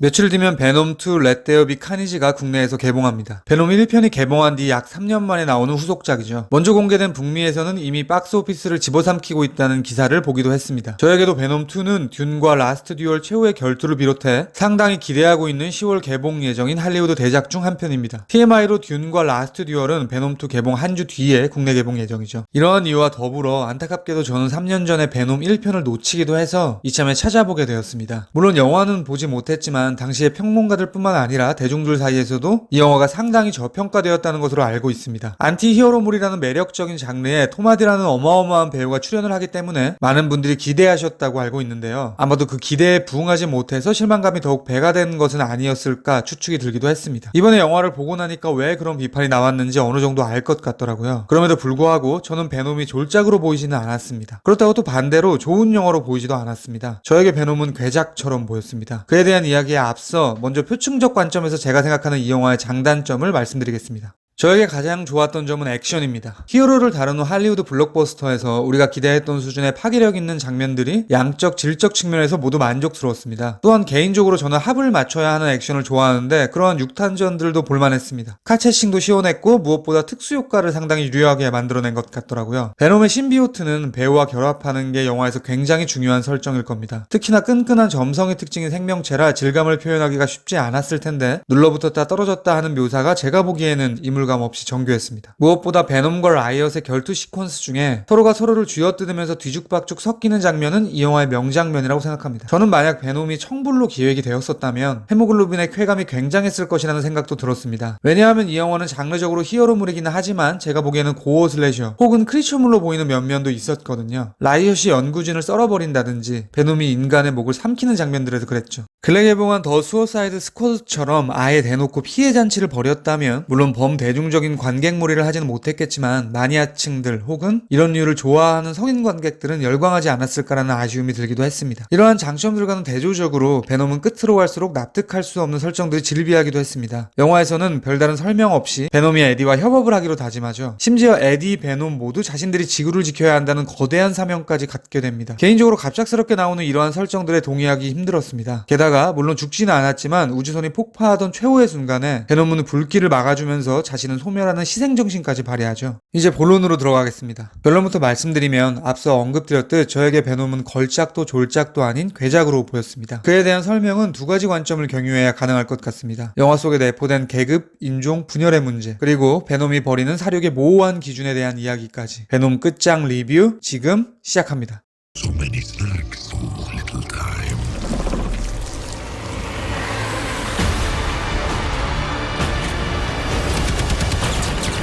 며칠 뒤면 베놈2 렛 데어 비 카니지가 국내에서 개봉합니다. 베놈 1편이 개봉한 뒤 약 3년 만에 나오는 후속작이죠. 먼저 공개된 북미에서는 이미 박스오피스를 집어삼키고 있다는 기사를 보기도 했습니다. 저에게도 베놈2는 듄과 라스트 듀얼 최후의 결투를 비롯해 상당히 기대하고 있는 10월 개봉 예정인 할리우드 대작 중 한 편입니다. TMI로 듄과 라스트 듀얼은 베놈2 개봉 한 주 뒤에 국내 개봉 예정이죠. 이러한 이유와 더불어 안타깝게도 저는 3년 전에 베놈 1편을 놓치기도 해서 이참에 찾아보게 되었습니다. 물론 영화는 보지 못했지만 당시의 평론가들 뿐만 아니라 대중들 사이에서도 이 영화가 상당히 저평가되었다는 것으로 알고 있습니다. 안티 히어로물이라는 매력적인 장르에 톰 하디라는 어마어마한 배우가 출연을 하기 때문에 많은 분들이 기대하셨다고 알고 있는데요. 아마도 그 기대에 부응하지 못해서 실망감이 더욱 배가 된 것은 아니었을까 추측이 들기도 했습니다. 이번에 영화를 보고 나니까 왜 그런 비판이 나왔는지 어느 정도 알 것 같더라고요. 그럼에도 불구하고 저는 베놈이 졸작으로 보이지는 않았습니다. 그렇다고 또 반대로 좋은 영화로 보이지도 않았습니다. 저에게 베놈은 괴작처럼 보였습니다. 그에 대한 이야기에 앞서 먼저 표층적 관점에서 제가 생각하는 이 영화의 장단점을 말씀드리겠습니다. 저에게 가장 좋았던 점은 액션입니다. 히어로를 다루는 할리우드 블록버스터에서 우리가 기대했던 수준의 파괴력 있는 장면들이 양적, 질적 측면에서 모두 만족스러웠습니다. 또한 개인적으로 저는 합을 맞춰야 하는 액션을 좋아하는데 그러한 육탄전들도 볼만했습니다. 카체싱도 시원했고 무엇보다 특수효과를 상당히 유려하게 만들어낸 것 같더라고요. 베놈의 신비오트는 배우와 결합하는 게 영화에서 굉장히 중요한 설정일 겁니다. 특히나 끈끈한 점성의 특징인 생명체라 질감을 표현하기가 쉽지 않았을 텐데 눌러붙었다 떨어졌다 하는 묘사가 제가 보기에는 이물감 없이 정교했습니다. 무엇보다 베놈과 라이엇의 결투 시퀀스 중에 서로가 서로를 쥐어뜯으면서 뒤죽박죽 섞이는 장면은 이 영화의 명장면이라고 생각합니다. 저는 만약 베놈이 청불로 기획이 되었었다면 헤모글로빈의 쾌감이 굉장했을 것이라는 생각도 들었습니다. 왜냐하면 이 영화는 장르적으로 히어로물이기는 하지만 제가 보기에는 고어 슬래셔 혹은 크리처물로 보이는 면면도 있었거든요. 라이엇이 연구진을 썰어버린다든지 베놈이 인간의 목을 삼키는 장면들에서 그랬죠. 근래 개봉한 더 수어사이드 스쿼드처럼 아예 대놓고 피해 잔치를 벌였다면 물론 대중적인 관객몰이를 하지는 못했겠지만 마니아층들 혹은 이런 류를 좋아하는 성인 관객들은 열광하지 않았을까라는 아쉬움이 들기도 했습니다. 이러한 장점들과는 대조적으로 베놈은 끝으로 갈수록 납득할 수 없는 설정들이 질비하기도 했습니다. 영화에서는 별다른 설명 없이 베놈이 에디와 협업을 하기로 다짐하죠. 심지어 에디, 베놈 모두 자신들이 지구를 지켜야 한다는 거대한 사명까지 갖게 됩니다. 개인적으로 갑작스럽게 나오는 이러한 설정들에 동의하기 힘들었습니다. 게다가 물론 죽지는 않았지만 우주선이 폭파하던 최후의 순간에 베놈은 불길을 막아주면서 자신은 소멸하는 희생정신까지 발휘하죠. 이제 본론으로 들어가겠습니다. 결론부터 말씀드리면 앞서 언급드렸듯 저에게 베놈은 걸작도 졸작도 아닌 괴작으로 보였습니다. 그에 대한 설명은 두 가지 관점을 경유해야 가능할 것 같습니다. 영화 속에 내포된 계급, 인종, 분열의 문제 그리고 베놈이 벌이는 사륙의 모호한 기준에 대한 이야기까지 베놈 끝장 리뷰 지금 시작합니다. So many snacks, so little time.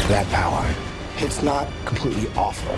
That power, it's not completely awful.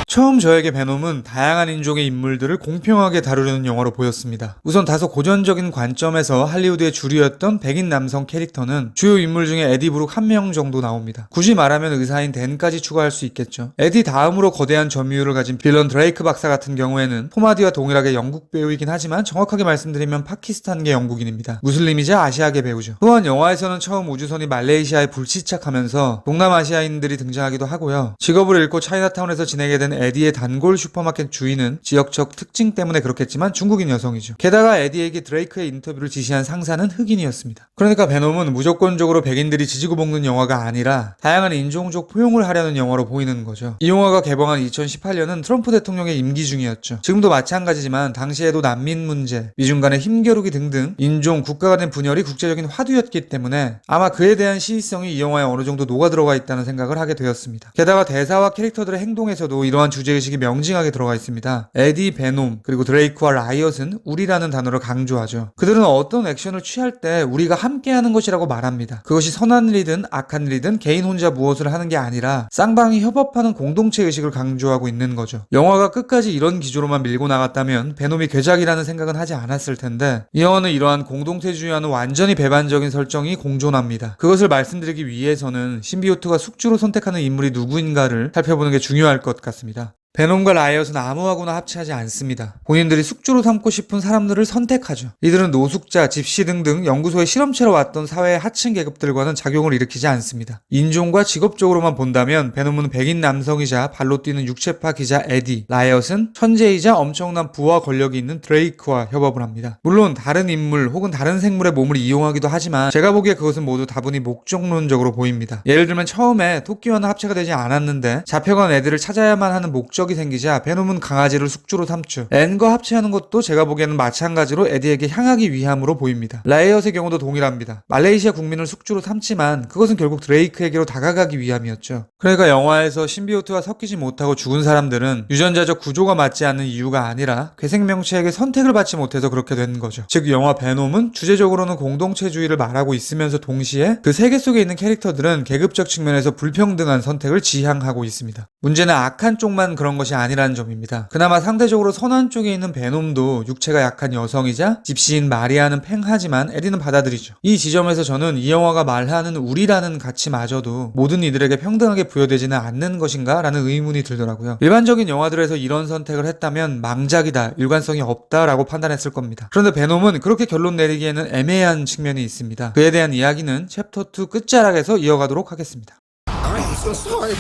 처음 저에게 베놈은 다양한 인종의 인물들을 공평하게 다루려는 영화로 보였습니다. 우선 다소 고전적인 관점에서 할리우드의 주류였던 백인 남성 캐릭터는 주요 인물 중에 에디 브룩 1명 정도 나옵니다. 굳이 말하면 의사인 댄까지 추가할 수 있겠죠. 에디 다음으로 거대한 점유율을 가진 빌런 드레이크 박사 같은 경우에는 톰 하디와 동일하게 영국 배우이긴 하지만 정확하게 말씀드리면 파키스탄계 영국인입니다. 무슬림이자 아시아계 배우죠. 또한 영화에서는 처음 우주선이 말레이시아에 불시착하면서 동남아시아인들이 등장하기도 하고요. 직업을 잃고 차이나타운에서 지내게 된 에디의 단골 슈퍼마켓 주인은 지역적 특징 때문에 그렇겠지만 중국인 여성이죠. 게다가 에디에게 드레이크의 인터뷰를 지시한 상사는 흑인이었습니다. 그러니까 베놈은 무조건적으로 백인들이 지지고 볶는 영화가 아니라 다양한 인종적 포용을 하려는 영화로 보이는 거죠. 이 영화가 개봉한 2018년은 트럼프 대통령의 임기 중이었죠. 지금도 마찬가지지만 당시에도 난민 문제, 미중 간의 힘겨루기 등등 인종, 국가 간의 분열이 국제적인 화두였기 때문에 아마 그에 대한 시의성이 이 영화에 어느 정도 녹아들어가 있다는 생각을 하게 되었습니다. 게다가 대사와 캐릭터들의 행동에서도 이러한 주제의식이 명징하게 들어가 있습니다. 에디, 베놈, 그리고 드레이크와 라이엇은 우리라는 단어를 강조하죠. 그들은 어떤 액션을 취할 때 우리가 함께하는 것이라고 말합니다. 그것이 선한 일이든 악한 일이든 개인 혼자 무엇을 하는 게 아니라 쌍방이 협업하는 공동체 의식을 강조하고 있는 거죠. 영화가 끝까지 이런 기조로만 밀고 나갔다면 베놈이 괴작이라는 생각은 하지 않았을 텐데 이 영화는 이러한 공동체주의와는 완전히 배반적인 설정이 공존합니다. 그것을 말씀드리기 위해서는 신비오트가 숙주로 선택하는 인물이 누구인가를 살펴보는 게 중요할 것 같습니다. 베놈과 라이엇은 아무하고나 합체하지 않습니다. 본인들이 숙주로 삼고 싶은 사람들을 선택하죠. 이들은 노숙자, 집시 등등 연구소의 실험체로 왔던 사회의 하층 계급들과는 작용을 일으키지 않습니다. 인종과 직업적으로만 본다면 베놈은 백인 남성이자 발로 뛰는 육체파 기자 에디, 라이엇은 천재이자 엄청난 부와 권력이 있는 드레이크와 협업을 합니다. 물론 다른 인물 혹은 다른 생물의 몸을 이용하기도 하지만 제가 보기에 그것은 모두 다분히 목적론적으로 보입니다. 예를 들면 처음에 토끼와는 합체가 되지 않았는데 잡혀간 애들을 찾아야만 하는 목적이 생기자 베놈은 강아지를 숙주로 삼죠. 앤과 합체하는 것도 제가 보기에는 마찬가지로 에디에게 향하기 위함으로 보입니다. 라이엇의 경우도 동일합니다. 말레이시아 국민을 숙주로 삼지만 그것은 결국 드레이크에게로 다가가기 위함이었죠. 그러니까 영화에서 신비오트와 섞이지 못하고 죽은 사람들은 유전자적 구조가 맞지 않는 이유가 아니라 괴생명체에게 선택을 받지 못해서 그렇게 된 거죠. 즉 영화 베놈은 주제적으로는 공동체주의를 말하고 있으면서 동시에 그 세계 속에 있는 캐릭터들은 계급적 측면에서 불평등한 선택을 지향하고 있습니다. 문제는 악한 쪽만 그런 것이 아니라는 점입니다. 그나마 상대적으로 선한 쪽에 있는 베놈도 육체가 약한 여성이자 집시인 마리아는 팽하지만 에디는 받아들이죠. 이 지점에서 저는 이 영화가 말하는 우리라는 가치마저도 모든 이들에게 평등하게 부여되지는 않는 것인가 라는 의문이 들더라고요. 일반적인 영화들에서 이런 선택을 했다면 망작이다, 일관성이 없다라고 판단했을 겁니다. 그런데 베놈은 그렇게 결론 내리기에는 애매한 측면이 있습니다. 그에 대한 이야기는 챕터 2 끝자락에서 이어가도록 하겠습니다. I'm so sorry.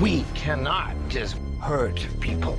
We cannot just hurt people.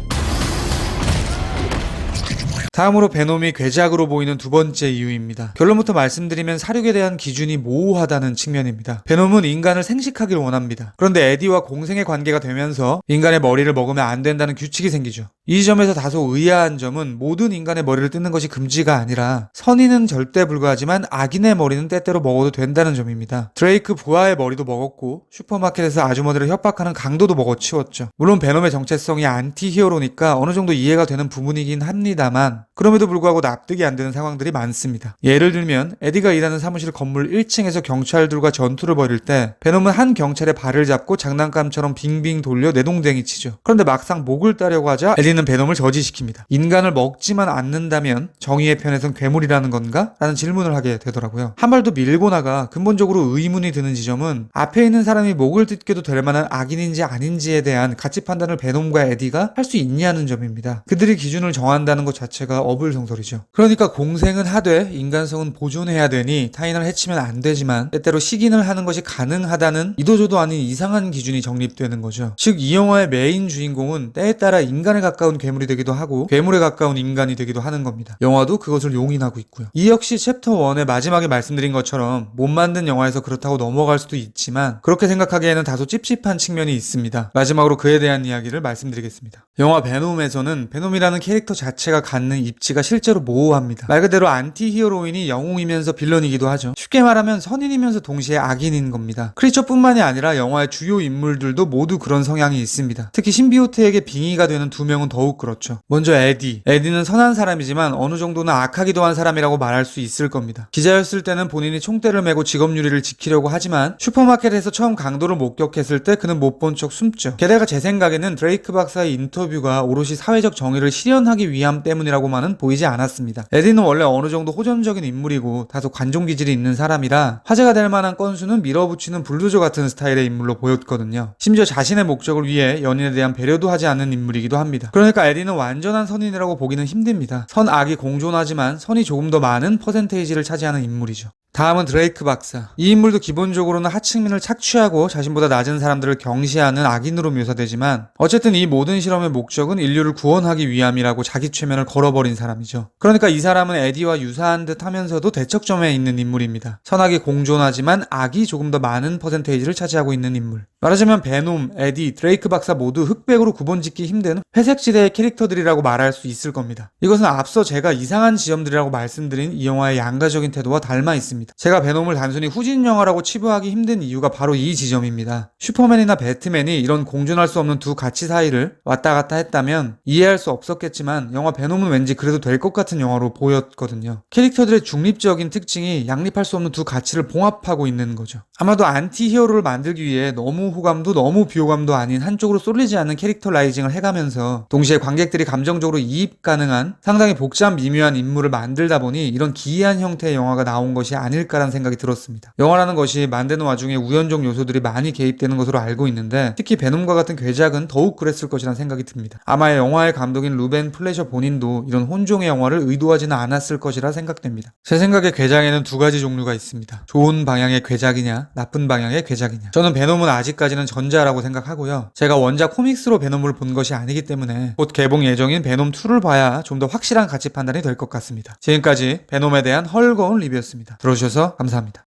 다음으로 베놈이 괴작으로 보이는 두 번째 이유입니다. 결론부터 말씀드리면 사륙에 대한 기준이 모호하다는 측면입니다. 베놈은 인간을 생식하길 원합니다. 그런데 에디와 공생의 관계가 되면서 인간의 머리를 먹으면 안 된다는 규칙이 생기죠. 이 점에서 다소 의아한 점은 모든 인간의 머리를 뜯는 것이 금지가 아니라 선인은 절대 불가하지만 악인의 머리는 때때로 먹어도 된다는 점입니다. 드레이크 부하의 머리도 먹었고 슈퍼마켓에서 아주머니를 협박하는 강도도 먹어치웠죠. 물론 베놈의 정체성이 안티 히어로니까 어느 정도 이해가 되는 부분이긴 합니다만 그럼에도 불구하고 납득이 안 되는 상황들이 많습니다. 예를 들면 에디가 일하는 사무실 건물 1층에서 경찰들과 전투를 벌일 때 베놈은 한 경찰의 발을 잡고 장난감처럼 빙빙 돌려 내동댕이 치죠. 그런데 막상 목을 따려고 하자 에디는 베놈을 저지시킵니다. 인간을 먹지만 않는다면 정의의 편에선 괴물이라는 건가? 라는 질문을 하게 되더라고요. 한 발 더 밀고 나가 근본적으로 의문이 드는 지점은 앞에 있는 사람이 목을 뜯겨도 될 만한 악인인지 아닌지에 대한 가치 판단을 베놈과 에디가 할 수 있냐는 점입니다. 그들이 기준을 정한다는 것 자체가 어불성설이죠. 그러니까 공생은 하되 인간성은 보존해야 되니 타인을 해치면 안 되지만 때때로 식인을 하는 것이 가능하다는 이도저도 아닌 이상한 기준이 정립되는 거죠. 즉 이 영화의 메인 주인공은 때에 따라 인간에 가까운 괴물이 되기도 하고 괴물에 가까운 인간이 되기도 하는 겁니다. 영화도 그것을 용인하고 있고요. 이 역시 챕터 1의 마지막에 말씀드린 것처럼 못 만든 영화에서 그렇다고 넘어갈 수도 있지만 그렇게 생각하기에는 다소 찝찝한 측면이 있습니다. 마지막으로 그에 대한 이야기를 말씀드리겠습니다. 영화 베놈에서는 베놈이라는 캐릭터 자체가 갖는 입지가 실제로 모호합니다. 말 그대로 안티 히어로인이 영웅이면서 빌런이기도 하죠. 쉽게 말하면 선인이면서 동시에 악인인 겁니다. 크리처뿐만이 아니라 영화의 주요 인물들도 모두 그런 성향이 있습니다. 특히 신비오트에게 빙의가 되는 두 명은 더욱 그렇죠. 먼저 에디. 에디는 선한 사람이지만 어느 정도는 악하기도 한 사람이라고 말할 수 있을 겁니다. 기자였을 때는 본인이 총대를 메고 직업유리를 지키려고 하지만 슈퍼마켓에서 처음 강도를 목격했을 때 그는 못 본 척 숨죠. 게다가 제 생각에는 드레이크 박사의 인터뷰가 오롯이 사회적 정의를 실현하기 위함 때문이라고만은 보이지 않았습니다. 에디는 원래 어느 정도 호전적인 인물이고 다소 관종 기질이 있는 사람이라 화제가 될 만한 건수는 밀어붙이는 불도저 같은 스타일의 인물로 보였거든요. 심지어 자신의 목적을 위해 연인에 대한 배려도 하지 않는 인물이기도 합니다. 그러니까 에디는 완전한 선인이라고 보기는 힘듭니다. 선악이 공존하지만 선이 조금 더 많은 퍼센테이지를 차지하는 인물이죠. 다음은 드레이크 박사. 이 인물도 기본적으로는 하층민을 착취하고 자신보다 낮은 사람들을 경시하는 악인으로 묘사되지만 어쨌든 이 모든 실험의 목적은 인류를 구원하기 위함이라고 자기 최면을 걸어버린 사람이죠. 그러니까 이 사람은 에디와 유사한 듯 하면서도 대척점에 있는 인물입니다. 선악이 공존하지만 악이 조금 더 많은 퍼센테이지를 차지하고 있는 인물. 말하자면 베놈, 에디, 드레이크 박사 모두 흑백으로 구분짓기 힘든 회색지대의 캐릭터들이라고 말할 수 있을 겁니다. 이것은 앞서 제가 이상한 지점들이라고 말씀드린 이 영화의 양가적인 태도와 닮아 있습니다. 제가 베놈을 단순히 후진 영화라고 치부하기 힘든 이유가 바로 이 지점입니다. 슈퍼맨이나 배트맨이 이런 공존할 수 없는 두 가치 사이를 왔다 갔다 했다면 이해할 수 없었겠지만 영화 베놈은 왠지 그래도 될 것 같은 영화로 보였거든요. 캐릭터들의 중립적인 특징이 양립할 수 없는 두 가치를 봉합하고 있는 거죠. 아마도 안티 히어로를 만들기 위해 너무 호감도 너무 비호감도 아닌 한쪽으로 쏠리지 않는 캐릭터 라이징을 해가면서 동시에 관객들이 감정적으로 이입 가능한 상당히 복잡 미묘한 인물을 만들다 보니 이런 기이한 형태의 영화가 나온 것이 아닐까라는 생각이 들었습니다. 영화라는 것이 만드는 와중에 우연적 요소들이 많이 개입되는 것으로 알고 있는데 특히 베놈과 같은 괴작은 더욱 그랬을 것이라는 생각이 듭니다. 아마 영화의 감독인 루벤 플레셔 본인도 이런 혼종의 영화를 의도하지는 않았을 것이라 생각됩니다. 제 생각에 괴작에는 두 가지 종류가 있습니다. 좋은 방향의 괴작이냐 나쁜 방향의 괴작이냐. 저는 베놈은 아직까지는 전자라고 생각하고요. 제가 원작 코믹스로 베놈을 본 것이 아니기 때문에 곧 개봉 예정인 베놈 2를 봐야 좀 더 확실한 가치 판단이 될 것 같습니다. 지금까지 베놈에 대한 헐거운 리뷰였습니다. 들어주셔서 감사합니다.